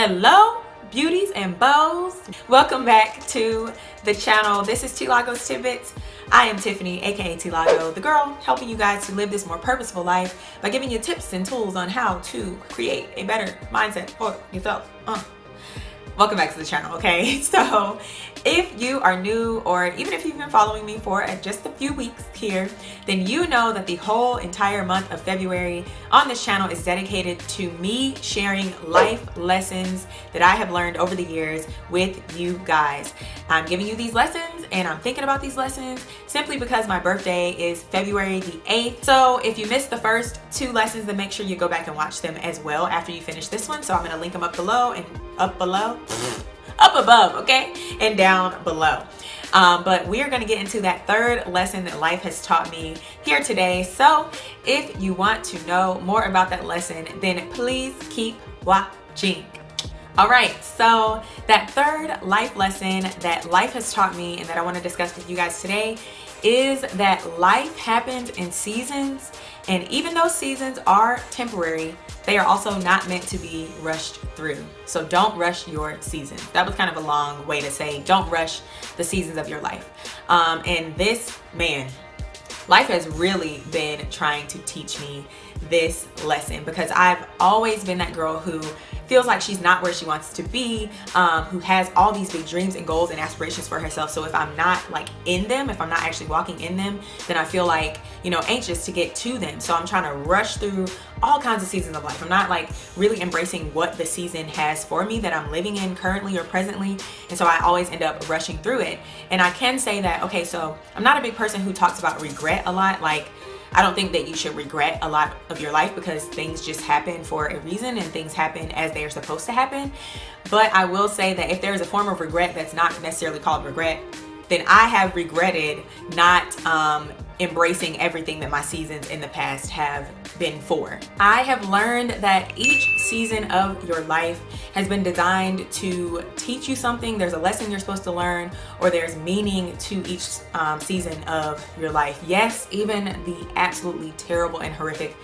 Hello, beauties and bows. Welcome back to the channel. This is TILAGO'S Tidbits. I am Tiffany, aka Tilago, the girl helping you guys to live this more purposeful life by giving you tips and tools on how to create a better mindset for yourself. Welcome back to the channel, okay? So if you are new, or even if you've been following me for just a few weeks here, then you know that the whole entire month of February on this channel is dedicated to me sharing life lessons that I have learned over the years with you guys. I'm giving you these lessons and I'm thinking about these lessons simply because my birthday is February the 8th. So if you missed the first two lessons, then make sure you go back and watch them as well after you finish this one. So I'm gonna link them up below and up above, okay, and down below. But we are going to get into that third lesson that life has taught me here today. So if you want to know more about that lesson, then please keep watching. All right, so that third life lesson that life has taught me and that I want to discuss with you guys today is that life happens in seasons, and even though seasons are temporary, they are also not meant to be rushed through. So don't rush your seasons. That was kind of a long way to say don't rush the seasons of your life. And this, man, life has really been trying to teach me this lesson, because I've always been that girl who feels like she's not where she wants to be, who has all these big dreams and goals and aspirations for herself. So if I'm not like in them, if I'm not actually walking in them, then I feel like, you know, anxious to get to them. So I'm trying to rush through all kinds of seasons of life. I'm not like really embracing what the season has for me that I'm living in currently or presently. And so I always end up rushing through it. And I can say that, okay, so I'm not a big person who talks about regret a lot. Like, I don't think that you should regret a lot of your life, because things just happen for a reason and things happen as they are supposed to happen. But I will say that if there is a form of regret that's not necessarily called regret, then I have regretted not embracing everything that my seasons in the past have been for. I have learned that each season of your life has been designed to teach you something. There's a lesson you're supposed to learn, or there's meaning to each season of your life. Yes, even the absolutely terrible and horrific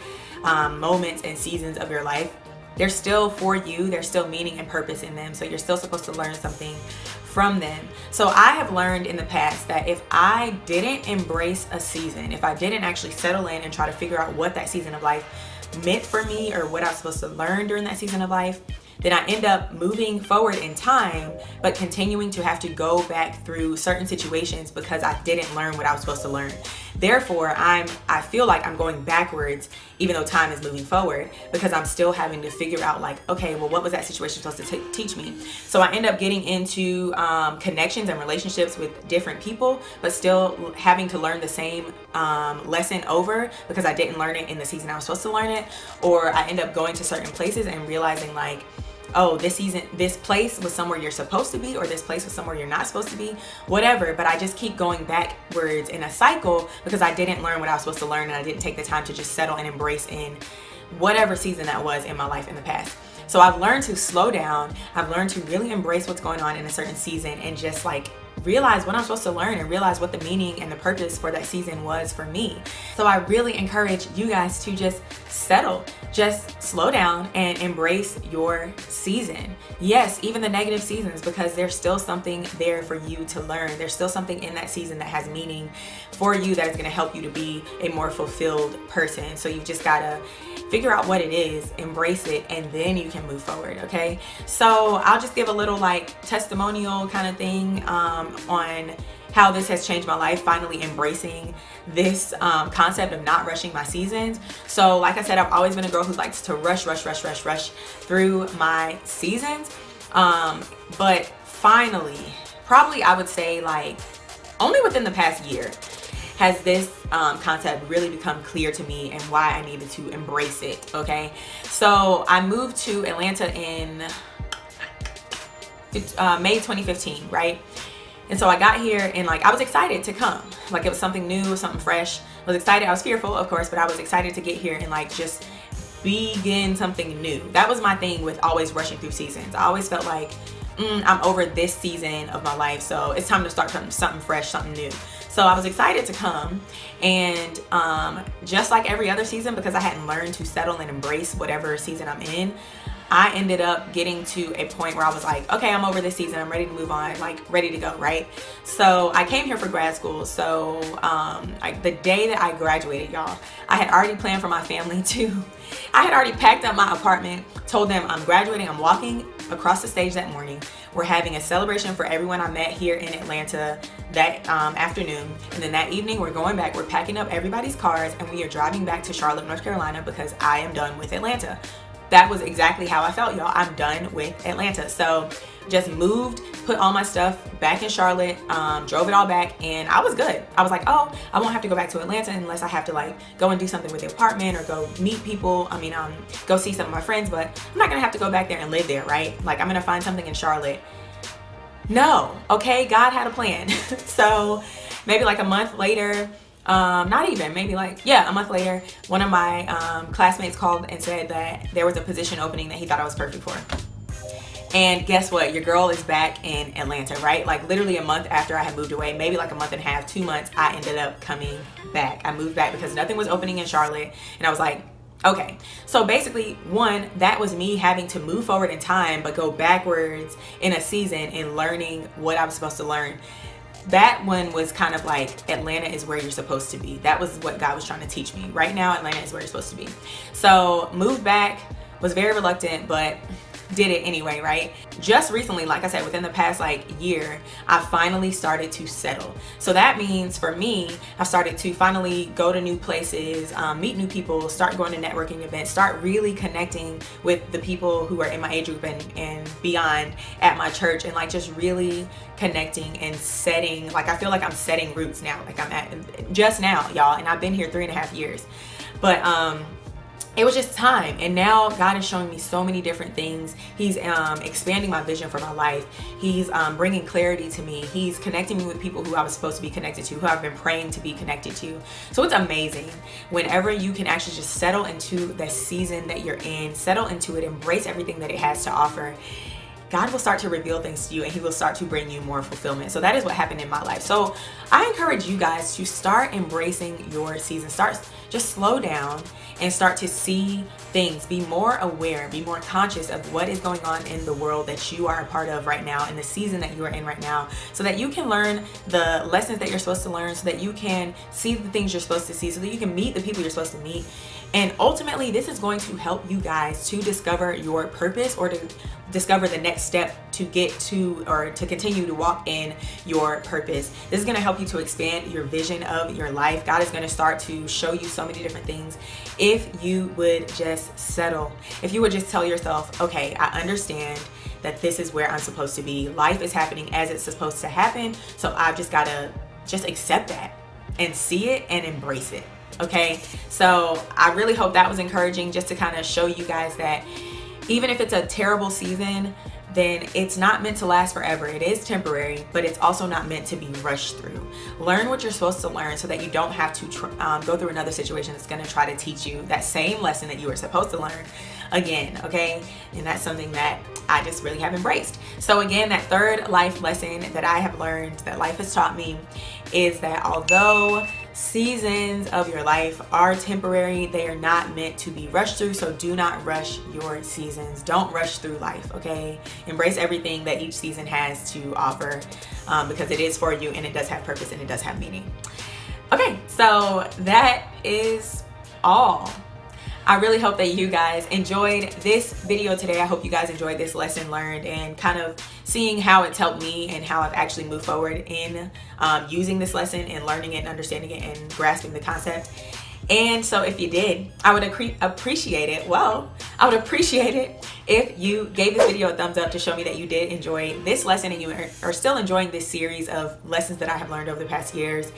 moments and seasons of your life, they're still for you. There's still meaning and purpose in them. So you're still supposed to learn something from them. So I have learned in the past that if I didn't embrace a season, if I didn't actually settle in and try to figure out what that season of life meant for me or what I was supposed to learn during that season of life, then I end up moving forward in time, but continuing to have to go back through certain situations because I didn't learn what I was supposed to learn. Therefore, I feel like I'm going backwards even though time is moving forward, because I'm still having to figure out like, okay, well, what was that situation supposed to teach me? So I end up getting into connections and relationships with different people, but still having to learn the same lesson over because I didn't learn it in the season I was supposed to learn it. Or I end up going to certain places and realizing like, oh, this place was somewhere you're supposed to be, or this place was somewhere you're not supposed to be, whatever. But I just keep going backwards in a cycle because I didn't learn what I was supposed to learn, and I didn't take the time to just settle and embrace in whatever season that was in my life in the past. So I've learned to slow down. I've learned to really embrace what's going on in a certain season and just like realize what I'm supposed to learn and realize what the meaning and the purpose for that season was for me. So I really encourage you guys to just settle, just slow down and embrace your season. Yes, even the negative seasons, because there's still something there for you to learn. There's still something in that season that has meaning for you that is going to help you to be a more fulfilled person. So you've just got to figure out what it is, embrace it, and then you can move forward, okay? So I'll just give a little like testimonial kind of thing on how this has changed my life, finally embracing this concept of not rushing my seasons. So like I said, I've always been a girl who likes to rush through my seasons. But finally, probably I would say like only within the past year, has this concept really become clear to me and why I needed to embrace it, okay? So I moved to Atlanta in May 2015, right? And so I got here and like I was excited to come. Like it was something new, something fresh. I was excited. I was fearful, of course, but I was excited to get here and like just begin something new. That was my thing with always rushing through seasons. I always felt like I'm over this season of my life, so it's time to start something fresh, something new. So I was excited to come, and just like every other season, because I hadn't learned to settle and embrace whatever season I'm in, I ended up getting to a point where I was like, okay, I'm over this season, I'm ready to move on, like ready to go, right? So I came here for grad school. So like the day that I graduated, y'all, I had already planned for my family to, I had already packed up my apartment, told them I'm graduating, I'm walking across the stage that morning. We're having a celebration for everyone I met here in Atlanta that afternoon. And then that evening, we're going back, we're packing up everybody's cars, and we are driving back to Charlotte, North Carolina, because I am done with Atlanta. That was exactly how I felt, y'all. I'm done with Atlanta. So just moved, put all my stuff back in Charlotte, drove it all back, and I was good. I was like, oh, I won't have to go back to Atlanta unless I have to like go and do something with the apartment or go meet people. I mean, go see some of my friends, but I'm not gonna have to go back there and live there, right? Like I'm gonna find something in Charlotte. No, okay, God had a plan. So maybe like a month later, not even, maybe like, yeah, a month later, one of my classmates called and said that there was a position opening that he thought I was perfect for. And guess what? Your girl is back in Atlanta, right? Like literally a month after I had moved away, maybe like a month and a half, 2 months, I ended up coming back. I moved back because nothing was opening in Charlotte. And I was like, okay. So basically, one, that was me having to move forward in time, but go backwards in a season and learning what I was supposed to learn. That one was kind of like, Atlanta is where you're supposed to be. That was what God was trying to teach me. Right now, Atlanta is where you're supposed to be. So moved back, was very reluctant, but did it anyway, right? Just recently, like I said, within the past like year, I finally started to settle. So that means for me, I started to finally go to new places, meet new people, start going to networking events, start really connecting with the people who are in my age group and beyond at my church, and like just really connecting and setting, like I feel like I'm setting roots now, like I'm at just now, y'all, and I've been here 3.5 years. But it was just time, and now God is showing me so many different things. He's expanding my vision for my life. He's bringing clarity to me. He's connecting me with people who I was supposed to be connected to, who I've been praying to be connected to. So it's amazing whenever you can actually just settle into the season that you're in, settle into it, embrace everything that it has to offer. God will start to reveal things to you, and he will start to bring you more fulfillment. So that is what happened in my life. So I encourage you guys to start embracing your season. Just slow down and start to see things. Be more aware, be more conscious of what is going on in the world that you are a part of right now, in the season that you are in right now, so that you can learn the lessons that you're supposed to learn, so that you can see the things you're supposed to see, so that you can meet the people you're supposed to meet. And ultimately, this is going to help you guys to discover your purpose, or to discover the next step to get to, or to continue to walk in your purpose. This is going to help you to expand your vision of your life. God is going to start to show you so many different things if you would just settle. If you would just tell yourself, okay, I understand that this is where I'm supposed to be. Life is happening as it's supposed to happen. So I've just got to just accept that and see it and embrace it. Okay, so I really hope that was encouraging, just to kind of show you guys that even if it's a terrible season, then it's not meant to last forever. It is temporary, but it's also not meant to be rushed through. Learn what you're supposed to learn so that you don't have to go through another situation that's going to try to teach you that same lesson that you were supposed to learn again, okay? And that's something that I just really have embraced. So again, that third life lesson that I have learned, that life has taught me, is that although seasons of your life are temporary, they are not meant to be rushed through. So do not rush your seasons. Don't rush through life, okay? Embrace everything that each season has to offer, because it is for you, and it does have purpose, and it does have meaning. Okay, so that is all. I really hope that you guys enjoyed this video today. I hope you guys enjoyed this lesson learned, and kind of seeing how it's helped me and how I've actually moved forward in using this lesson and learning it and understanding it and grasping the concept. And so if you did, I would appreciate it. Well, I would appreciate it if you gave this video a thumbs up to show me that you did enjoy this lesson and you are still enjoying this series of lessons that I have learned over the past years.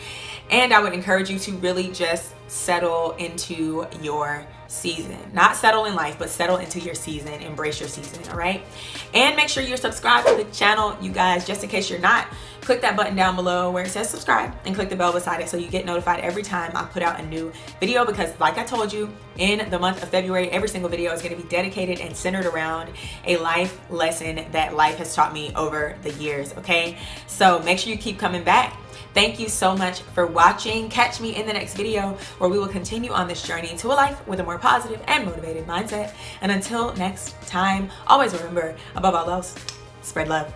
And I would encourage you to really just settle into your season. Not settle in life, but settle into your season. Embrace your season, all right? And make sure you're subscribed to the channel, you guys, just in case you're not. Click that button down below where it says subscribe, and click the bell beside it so you get notified every time I put out a new video, because like I told you, in the month of February, every single video is going to be dedicated and centered around a life lesson that life has taught me over the years, okay? So make sure you keep coming back. Thank you so much for watching. Catch me in the next video where we will continue on this journey to a life with a more positive and motivated mindset. And until next time, always remember, above all else, spread love.